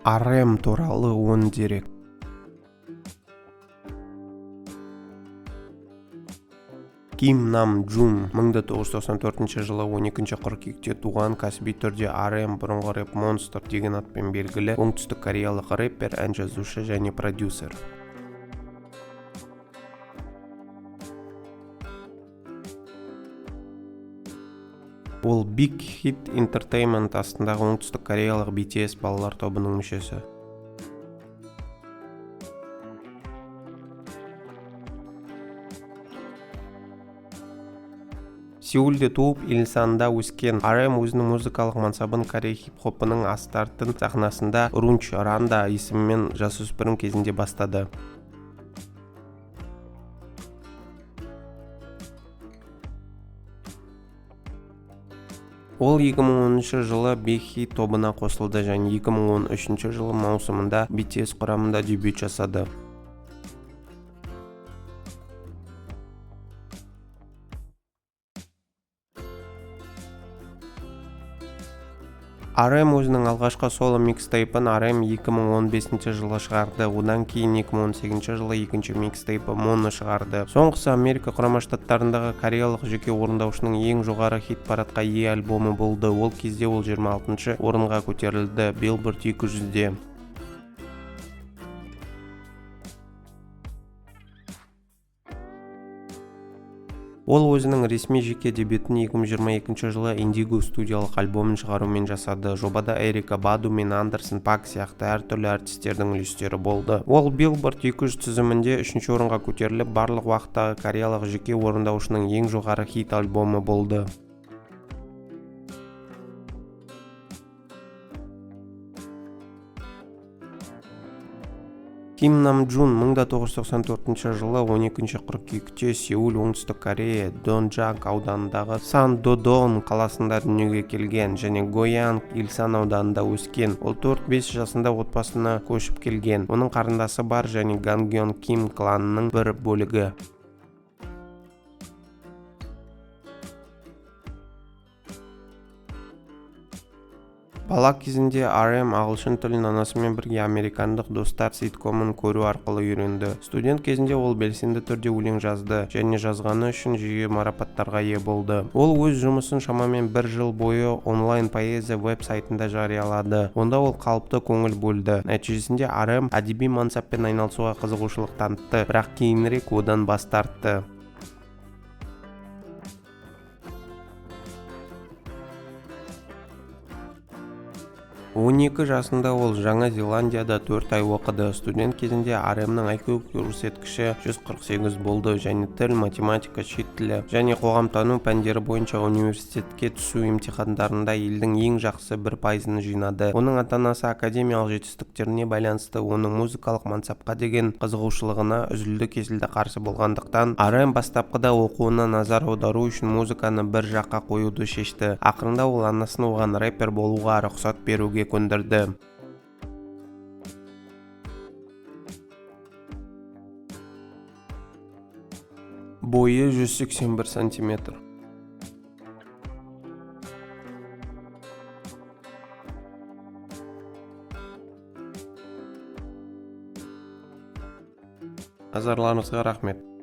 RM туралы 10 дерек. Ким Нам Джун 1994 жылы 12 қыркүйекте туған, кәсіби түрде RM бұрынғы рэп монстр деген атпен белгілі оңтүстік кореялық рэпер, ән жазушы және продюсер. Ол Big Hit Entertainment астындағы оңтүстік кореялық BTS балалар тобының мүшесі. Сеулде туып, Илсанда өскен RM өзінің музыкалық мансабын Корея хип-хопының астартын сахнасында Рунч Ранда есімімен жасөспірім кезінде бастады. Ол 2010 жылы Big Hit тобына қосылды және 2013 жылы маусымында BTS құрамында дебют жасады. RM өзінің алғашқы соло микстейпін RM 2015 жылы шығарды. Одан кейін 2018 жылы екінші микстейпі Mono шығарды. Соңғысы Америка құрама штаттарындағы кореялық жеке орындаушының ең жоғары хит-парадқа ие альбомы болды. Ол кезде ол 26 орынға көтерілді Billboard 200-де. Ол өзінің ресми жеке дебютін 2022 жылы Indigo студиялық альбомын шығарумен жасады. Жобада Эрика Баду мен Андерсон Пак сияқты әртүрлі артистердің үлестері болды. Ол Billboard 200 тізімінде 3-ші орынға көтеріліп, барлық уақыттағы кореялық жеке орындаушының ең жоғары хит альбомы болды. Ким Нам Джун 1994 жылы 12 қыркүйекте Сеул, оңтүстік Корея, Донджанг ауданындағы Сандодон қаласында дүниеге келген және Гоянг, Илсан ауданында өскен. Ол 4-5 жасында отбасына көшіп келген. Оның қарындасы бар және Гангён Ким кланының бір бөлігі. Бала кезінде RM ағылшын тілін анасымен бірге американдық достар ситкомын көру арқылы үйренді. Студент кезінде ол белсенді түрде өлең жазды және жазғаны үшін жиі марапаттарға ие болды. Ол өз жұмысын шамамен 1 жыл бойы онлайн поэзия веб-сайтында жариялады. Онда ол қалыпты көңіл бөлді. Нәтижесінде RM әдеби мансаппен айналысуға қызығушылық танытты, бірақ кейінірек одан бас тартты. 12 жасында ол Жаңа Зеландияда 4 ай оқыды. Студент кезінде RM-нің IQ көрсеткіші 148 болды және тіл, математика, шет тілі және қоғамтану пәндері бойынша университетке түсу емтихандарында елдің ең жақсы 1% жинады. Оның ата-анасы академиялық жетістіктеріне байланысты оның музыкалық мансапқа деген қызығушылығына үзілді-кесілді қарсы болғандықтан, RM бастапқыда оқуына назар аудару үшін музыканы бір жаққа қоюды шешті. Ақырында ол анасын оған рэпер болуға рұқсат беруге көндірді. Бойы 181 сантиметр. Назарларыңызға рахмет.